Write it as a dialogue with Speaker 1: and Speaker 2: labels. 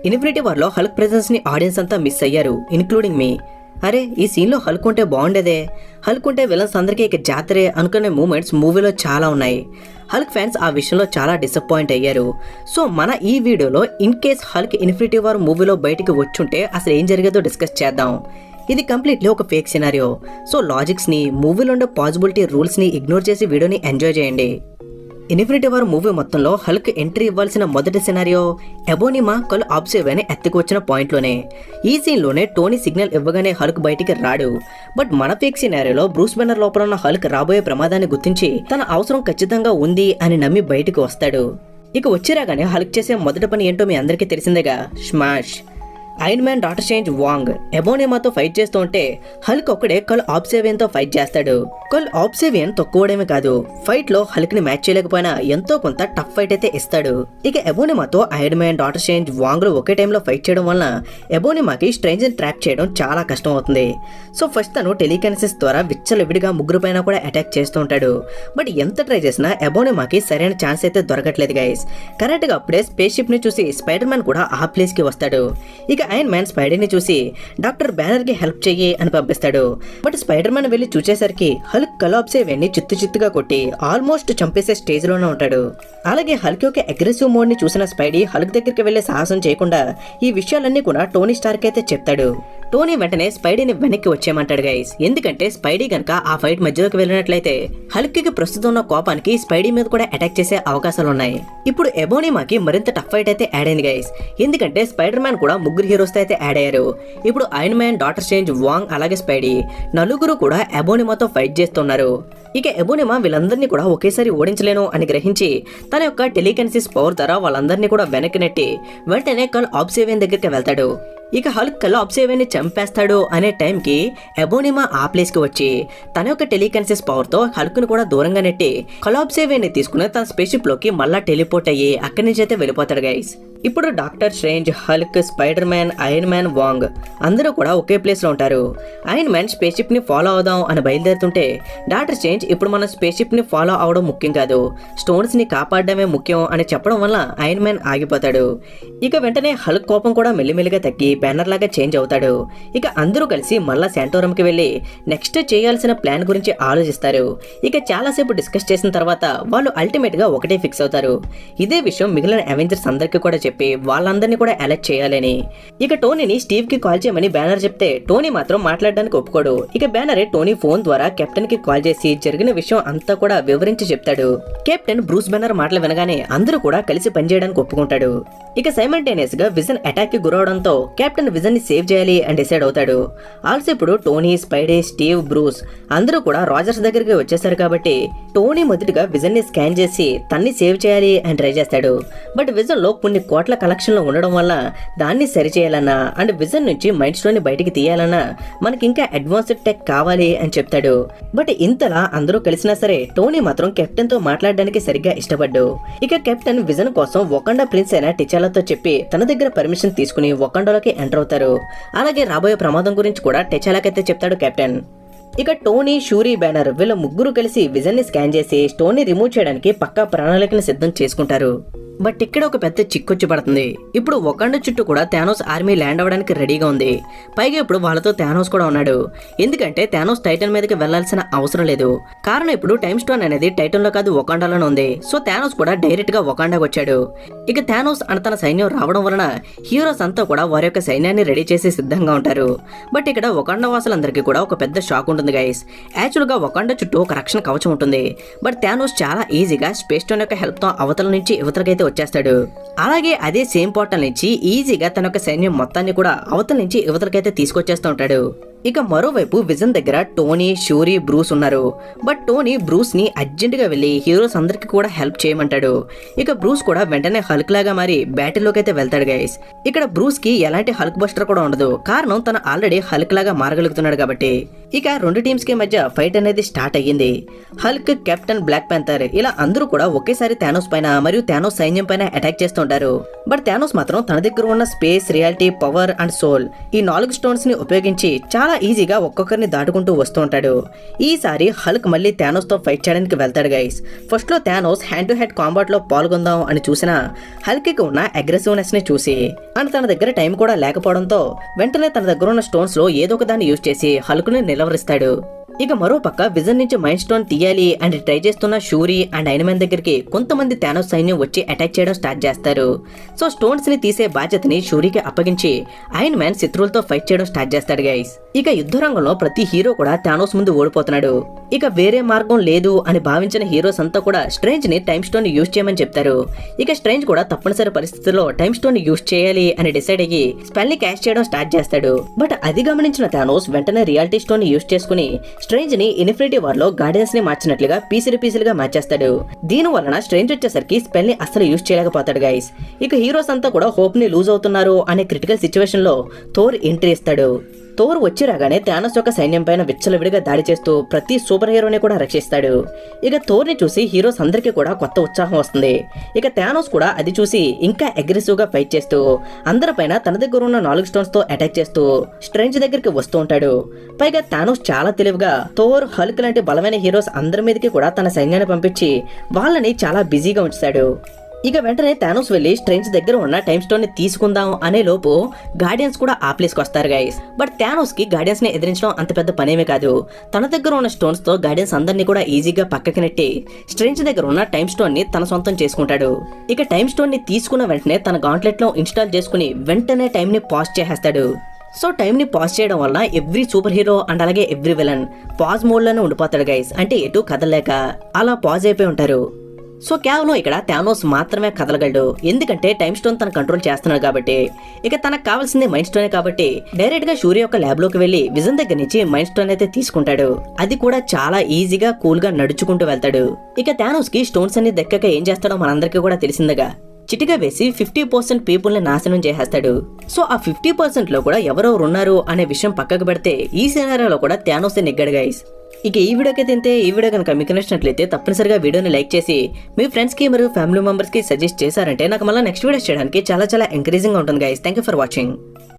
Speaker 1: Infinity war లో Hulk presence ని audience అంతా మిస్ అయ్యారు, ఇన్క్లూడింగ్ మీ. అరే ఈ సీన్ లో హల్క్ ఉంటే బాగుండేదే, హల్క్ ఉంటే విలన్స్ అందరికీ ఇక జాతరే అనుకునే మూమెంట్స్ మూవీలో చాలా ఉన్నాయి. హల్క్ ఫ్యాన్స్ ఆ విషయంలో చాలా డిసప్పాయింట్ అయ్యారు. సో మన ఈ వీడియోలో in case Hulk infinity war మూవీలో బయటికి వచ్చుంటే అసలు ఏం జరిగేదో డిస్కస్ చేద్దాం. ఇది కంప్లీట్లీ ఒక ఫేక్ సినారియో. సో లాజిక్స్ ని, మూవీలో ఉండే పాసిబిలిటీ రూల్స్ ని ఇగ్నోర్ చేసి వీడియోని ఎంజాయ్ చేయండి. ఇన్ఫినిటీ వార్ మూవీ మొత్తంలో హల్క్ ఎంట్రీ ఇవ్వాల్సిన మొదటి సినారియో ఎబోనిమా కళ్ళు ఆబ్సేవ్ అని ఎత్తుకొచ్చిన పాయింట్లోనే. ఈ సీన్లోనే టోనీ సిగ్నల్ ఇవ్వగానే హల్క్ బయటికి రాడు. బట్ మన ఫేక్ సినారియోలో బ్రూస్ బెనర్ లోపల ఉన్న హల్క్ రాబోయే ప్రమాదాన్ని గుర్తించి తన అవసరం ఖచ్చితంగా ఉంది అని నమ్మి బయటికి వస్తాడు. ఇక వచ్చిరాగానే హల్క్ చేసే మొదటి పని ఏంటో మీ అందరికీ తెలిసిందేగా, smash. Iron Man Doctor Strange Wong ఎబోనిమాతో ఫైట్ చేస్తూ ఉంటే హల్క్ ఒక్కడే కల్ ఆబ్సేవియన్ తో ఫైట్ చేస్తాడు. కల్ ఆబ్సేవియన్ తక్కువడమే కాదు, ఫైట్ లో హల్క్ ని మ్యాచ్ చేయలేకపోయినా ఎంతో కొంత టఫ్ ఫైట్ అయితే ఇస్తాడు. ఇక ఎబోనిమాతో ఐరన్ మ్యాన్ డాటర్ స్ట్రేంజ్ వాంగ్ లు ఒకే టైంలో ఫైట్ చేయడం వలన ఎబోనిమాకి స్ట్రేంజ్ ని ట్రాప్ చేయడం చాలా కష్టం అవుతుంది. సో ఫస్ట్ తను టెలికైనసిస్ ద్వారా విచ్చలవిడిగా ముగ్గురు పైన కూడా అటాక్ చేస్తూ ఉంటాడు. బట్ ఎంత ట్రై చేసినా ఎబోనిమాకి సరైన ఛాన్స్ అయితే దొరకట్లేదు గైస్. కరెక్ట్ గా అప్పుడే స్పేస్ షిప్ ని చూసి స్పైడర్ మ్యాన్ కూడా ఆ ప్లేస్ కి వస్తాడు. ఇక ఐరన్ మ్యాన్ స్పైడర్ ని చూసి డాక్టర్ బ్యానర్ కి హెల్ప్ చెయ్యి అని పంపిస్తాడు. బట్ స్పైడర్ మ్యాన్ వెళ్లి చూసేసరికి హల్క్ కలాబ్సేవియన్ ని చిత్తుగా కొట్టి ఆల్మోస్ట్ చంపేసే స్టేజ్ లోనే ఉంటాడు. అలాగే హల్క్ యొక్క అగ్రెసివ్ మోడ్ ని చూసిన స్పైడీ హల్క్ దగ్గరికి వెళ్లే సాహసం చేయకుండా ఈ విషయాలన్నీ కూడా టోనీ స్టార్క్ అయితే చెప్తాడు. టోనీ వెంటనే స్పైడీని వెనక్కి వచ్చేయమంటాడు గైస్. ఎందుకంటే స్పైడీ గనక ఆ ఫైట్ మధ్యలోకి వెళ్ళినట్లయితే హల్క్ కి ప్రస్తుతం ఉన్న కోపానికి స్పైడీ మీద కూడా అటాక్ చేసే అవకాశాలు ఉన్నాయి. ఇప్పుడు ఎబోనిమాకి మరింత టఫ్ ఫైట్ అయితే యాడ్ అయింది గైస్. ఎందుకంటే స్పైడర్ మ్యాన్ కూడా ముగ్గురు హీరోస్ అయితే యాడ్ అయ్యారు. ఇప్పుడు ఐరన్ మ్యాన్, డాటర్ స్ట్రేంజ్, వాంగ్ అలాగే స్పైడీ నలుగురు కూడా ఎబోనిమాతో ఫైట్ చేస్తున్నారు. ఇక ఎబోనిమా వీళ్ళందరినీ కూడా ఒకేసారి ఓడించలేను అని గ్రహించి తన యొక్క టెలికైనసిస్ పవర్ ద్వారా వాళ్ళందరినీ కూడా వెనక్కి నెట్టి వెంటనే కల్ ఆబ్సేవియన్ దగ్గరికి వెళ్తాడు. ఇక హల్క్ కల్ ఆబ్సేవియన్ ని చంపేస్తాడు అనే టైంకి ఎబోనిమా ఆ ప్లేస్ కి వచ్చి తన యొక్క టెలికైనసిస్ పవర్ తో హల్క్ ను కూడా దూరంగా నెట్టి కల్ ఆబ్సేవియన్ ని తీసుకుని తన స్పేస్ షిప్ లోకి మళ్ళా టెలిపోర్ట్ అయ్యి అక్కడి నుంచి అయితే వెళ్ళిపోతాడు గైస్. ఇప్పుడు Doctor Strange, Hulk, Spider Man, Iron Man, Wong అందరూ కూడా ఒకే ప్లేస్ లో ఉంటారు. ఐరన్ మ్యాన్ స్పేస్ షిప్ ని ఫాలో అవుదాం అని బయలుదేరుతుంటే డాక్టర్ స్ట్రేంజ్ ఇప్పుడు మన స్పేస్ షిప్ ని ఫాలో అవడం ముఖ్యం కాదు, స్టోన్స్ ని కాపాడడమే ముఖ్యం అని చెప్పడం వల్ల ఐరన్ మ్యాన్ ఆగిపోతాడు. ఇక వెంటనే హల్క్ కోపం కూడా మెల్లిమెల్లిగా తగ్గి బ్యానర్ లాగా చేంజ్ అవుతాడు. ఇక అందరూ కలిసి మళ్ళా శాంటోరమ్ కి వెళ్లి నెక్స్ట్ చేయాల్సిన ప్లాన్ గురించి ఆలోచిస్తారు. ఇక చాలాసేపు డిస్కస్ చేసిన తర్వాత వాళ్ళు అల్టిమేట్ గా ఒకటే ఫిక్స్ అవుతారు. ఇదే విషయం మిగిలిన అవెంజర్స్ అందరికీ కూడా చెప్పి వాళ్ళందరినీ కూడా అలర్ట్ చేయాలని. ఇక టోనీని స్టీవ్ కి కాల్ చేయమని బ్యానర్ చెప్తే టోనీ మాత్రం మాట్లాడడానికి ఒప్పుకోడు. ఇక బ్యానరే టోనీ ఫోన్ ద్వారా కెప్టెన్ కి కాల్ చేసి జరిగిన విషయం అంతా కూడా వివరించి చెప్తాడు. కెప్టెన్ బ్రూస్ బెనర్ మాటలు వినగానే అందరూ కూడా కలిసి పనిచేయడానికి ఒప్పుకుంటాడు. ఇక సైమల్టేనియస్ గా విజన్ అటాక్ కి గురవడంతో కెప్టెన్ విజన్ ని సేవ్ చేయాలి అని డిసైడ్ అవుతాడు. ఆల్సో ఇప్పుడు టోనీ, స్పైడీ, స్టీవ్, బ్రూస్ అందరూ కూడా రాజర్స్ దగ్గరికి వచ్చేసారు కాబట్టి టోనీ మొదటిగా విజన్ ని స్కాన్ చేసి తన్ని సేవ్ చేయాలి అని ట్రై చేస్తాడు. బట్ విజన్ లో కొన్ని కోట్ల కలెక్షన్ లో ఉండడం వల్ల దాన్ని సరిచేయాలన్నా అండ్ విజన్ నుంచి మైండ్ స్టోన్ ని బయటికి తీయాలన్నా మనకి ఇంకా అడ్వాన్స్డ్ టెక్ కావాలి అని చెప్తాడు. బట్ ఇంతలా అందరూ కలిసినా సరే టోనీ మాత్రం కెప్టెన్ తో మాట్లాడడానికి సరిగ్గా ఇష్టపడ్డు. ఇక కెప్టెన్ విజన్ కోసం వకాండా ప్రిన్స్ అయిన టిచాలాతో చెప్పి తన దగ్గర పర్మిషన్ తీసుకుని వకాండాలోకి ఎంటర్ అవుతారు. అలాగే రాబోయే ప్రమాదం గురించి కూడా టిచాలాకైతే చెప్తాడు కెప్టెన్. ఇక టోనీ, షూరీ, బ్యానర్ వీళ్ళ ముగ్గురు కలిసి విజన్ ని స్కాన్ చేసి స్టోన్ ని రిమూవ్ చేయడానికి పక్కా ప్రణాళికను సిద్ధం చేసుకుంటారు. బట్ ఇక్కడ ఒక పెద్ద చిక్కొచ్చి పడుతుంది. ఇప్పుడు వకాండా చుట్టూ కూడా థానోస్ ఆర్మీ ల్యాండ్ అవ్వడానికి రెడీగా ఉంది. పైగా ఇప్పుడు వాళ్ళతో థానోస్ కూడా ఉన్నాడు. ఎందుకంటే థానోస్ టైటన్ మీదకి వెళ్లాల్సిన అవసరం లేదు. కారణం ఇప్పుడు టైమ్ స్టోన్ అనేది టైటన్ లో కాదు వకాండాలోనే ఉంది. సో థానోస్ కూడా డైరెక్ట్ గా వకాండాకి వచ్చాడు. ఇక థానోస్ అని తన సైన్యం రావడం వలన హీరోస్ అంతా కూడా వారి యొక్క సైన్యాన్ని రెడీ చేసి సిద్ధంగా ఉంటారు. బట్ ఇక్కడ వకాండా వాసులందరికీ కూడా ఒక పెద్ద షాక్ ఉంటుంది గైస్. యాక్చువల్ గా వకాండా చుట్టూ ఒక రక్షణ కవచం ఉంటుంది. బట్ థానోస్ చాలా ఈజీగా స్పేస్ స్టోన్ యొక్క హెల్ప్ తో అవతల నుంచి ఇవతలకైతే వచ్చేస్తాడు. అలాగే అదే సేమ్ పోర్టల్ నుంచి ఈజీగా తన యొక్క సైన్యం మొత్తాన్ని కూడా అవతల నుంచి ఇవతలకైతే తీసుకొచ్చేస్తూ ఉంటాడు. ఇక మరోవైపు విజన్ దగ్గర టోనీ, షూరీ, బ్రూస్ ఉన్నారు. బట్ టోనీ బ్రూస్ ని అర్జెంట్ గా వెళ్లి హీరోస్ అందరికి కూడా హెల్ప్ చేయమంటాడు. ఇక బ్రూస్ కూడా వెంటనే హల్క్ లాగా మారి బ్యాటిల్లోకి అయితే వెళ్తాడు గైస్. ఇక్కడ బ్రూస్ కి ఎలాంటి హల్క్ బస్టర్ కూడా ఉండదు. కారణం తను ఆల్రెడీ హల్క్ లాగా మారగలుగుతున్నాడు కాబట్టి. ఇక రెండు టీమ్స్ కి మధ్య ఫైట్ అనేది స్టార్ట్ అయ్యింది. హల్క్, కెప్టెన్, బ్లాక్ ప్యాంథర్ ఇలా అందరూ కూడా ఒకేసారి థానోస్ పైన మరియు థానోస్ సైన్యం పైన అటాక్ చేస్తుంటారు. బట్ థానోస్ మాత్రం తన దగ్గర ఉన్న space, reality, power and soul ఈ 4 స్టోన్స్ ని ఉపయోగించి చాలా చాలా ఈజీగా ఒక్కొక్కరిని దాటుకుంటూ వస్తూ ఉంటాడు. ఈసారి హల్క్ మళ్ళీ థానోస్ తో ఫైట్ చేయడానికి వెళ్తాడు గైస్. ఫస్ట్ లో Thanos hand to hand combat లో పాల్గొందాం అని చూసిన హల్క్ కి ఉన్న అగ్రెసివ్నెస్ ని చూసి అండ్ తన దగ్గర టైం కూడా లేకపోవడంతో వెంటనే తన దగ్గర ఉన్న స్టోన్స్ లో ఏదో ఒక దాన్ని యూజ్ చేసి హల్క్ ని నిలవరిస్తాడు. ఇక మరో పక్క విజన్ నుంచి మైండ్ స్టోన్ తీయాలి అండ్ ట్రై చేస్తున్న షూరీ అండ్ ఐరన్ మ్యాన్ దగ్గరికి కొంతమంది థానోస్ సైన్యం వచ్చి అటాక్ చేయడం స్టార్ట్ చేస్తారు. సో స్టోన్స్ ని తీసే బాధ్యతని షూరీకి అప్పగించి ఐరన్ మ్యాన్ శత్రువులతో ఫైట్ చేయడం స్టార్ట్ చేస్తాడు గైస్. ఇక యుద్ధ రంగంలో ప్రతి హీరో కూడా థానోస్ ముందు ఓడిపోతున్నాడు. ఇక వేరే మార్గం లేదు అని భావించిన హీరోస్ అంతా కూడా స్ట్రేంజ్ ని టైమ్ స్టోన్ ని యూజ్ చేయమని చెప్తారు. ఇక స్ట్రేంజ్ కూడా తప్పనిసరి పరిస్థితుల్లో టైమ్ స్టోన్ ని యూజ్ చేయాలి అని డిసైడ్ అయ్యి స్పెల్ ని క్యాష్ చేయడం స్టార్ట్ చేస్తాడు. బట్ అది గమనించిన థానోస్ వెంటనే రియాలిటీ స్టోన్ ని యూజ్ చేసుకుని స్ట్రేంజ్ ని ఇన్ఫినిటీ వార్ లో గార్డియన్స్ ని మార్చినట్లుగా పీసులుగా మార్చేస్తాడు. దీని వలన స్ట్రేంజ్ వచ్చేసరికి స్పెల్ ని అసలు యూజ్ చేయలేకపోతాడు గైస్. ఇక హీరోస్ అంతా కూడా హోప్ ని లూజ్ అవుతున్నారు అనే క్రిటికల్ సిచ్యువేషన్ లో థోర్ ఎంట్రీ ఇస్తాడు. థోర్ వచ్చి రాగానే థానోస్ యొక్క సైన్యం పైన విచ్చలవిడిగా దాడి చేస్తూ ప్రతి సూపర్ హీరోని కూడా రక్షిస్తాడు. ఇక థోర్ ని చూసి హీరోస్ అందరికీ కూడా కొత్త ఉత్సాహం వస్తుంది. ఇక థానోస్ కూడా అది చూసి ఇంకా అగ్రెసివ్ గా ఫైట్ చేస్తూ అందరిపైన తన దగ్గర ఉన్న 4 స్టోన్స్ తో అటాక్ చేస్తూ స్ట్రేంజ్ దగ్గరికి వస్తూ ఉంటాడు. పైగా థానోస్ చాలా తెలివిగా థోర్, హల్క్ లాంటి బలమైన హీరోస్ అందరి మీదకి కూడా తన సైన్యాన్ని పంపించి వాళ్ళని చాలా బిజీగా ఉంచుతాడు. ఇక వెంటనే థానోస్ వెళ్లి స్ట్రేంజ్ దగ్గర ఉన్న టైమ్ స్టోన్ ని తీసుకుందాం అనే లోపు గార్డియన్స్ కూడా ఆ ప్లేస్ కి వస్తారు గైస్. బట్ థానోస్ కి గార్డియన్స్ ని ఎదిరించడం అంత పెద్ద పనేమే కాదు. తన దగ్గర ఉన్న స్టోన్స్ తో గార్డియన్స్ అందరినీ కూడా ఈజీగా పక్కకి నెట్టి స్ట్రేంజ్ దగ్గర ఉన్న టైమ్ స్టోన్ ని తన సొంతం చేసుకుంటాడు. ఇక టైమ్ స్టోన్ ని తీసుకున్న వెంటనే తన గాంట్లెట్ లో ఇన్స్టాల్ చేసుకుని వెంటనే టైం ని పాజ్ చేసేస్తాడు. సో టైం ని పాజ్ చేయడం వల్ల ఎవ్రీ సూపర్ హీరో అండ్ అలాగే ఎవ్రీ విలన్ పాజ్ మోడ్ లోనే ఉండిపోతాడు గైస్. అంటే ఎటు కదలలేక అలా పాజ్ అయిపోయి ఉంటారు. సో కేవలం ఇక్కడ థానోస్ మాత్రమే కదలగలడు. ఎందుకంటే టైమ్ స్టోన్ తన కంట్రోల్ చేస్తున్నాడు కాబట్టి. ఇక తనకు కావాల్సింది మైండ్ స్టోనే కాబట్టి డైరెక్ట్ గా షూరీ యొక్క ల్యాబ్ లోకి వెళ్లి విజన్ దగ్గర నుంచి మైండ్ స్టోన్ అయితే తీసుకుంటాడు. అది కూడా చాలా ఈజీగా కూల్ గా నడుచుకుంటూ వెళ్తాడు. ఇక థానోస్ కి స్టోన్స్ అన్ని దక్కక ఏం చేస్తాడో మనందరికీ కూడా తెలిసిందిగా. చిటిగా వేసి 50% పీపుల్ ని నాశనం చేసేస్తాడు. సో ఆ 50% లో కూడా ఎవరెవరు ఉన్నారు అనే విషయం పక్కకు పెడితే ఈ సినారియోలో కూడా థానోస్ నెగ్గాడు గైస్. ఇక ఈ వీడియోకి తింటే ఈ వీడియో కనుక మీకు నచ్చినట్లయితే తప్పనిసరిగా వీడియోని లైక్ చేసి మీ ఫ్రెండ్స్ కి మరియు ఫ్యామిలీ మెంబర్స్ కి సజెస్ట్ చేశారంటే నాకు మళ్ళీ నెక్స్ట్ వీడియోస్ చేయడానికి చాలా ఎంకరేజింగ్ గా ఉంటుంది guys. Thank you for watching.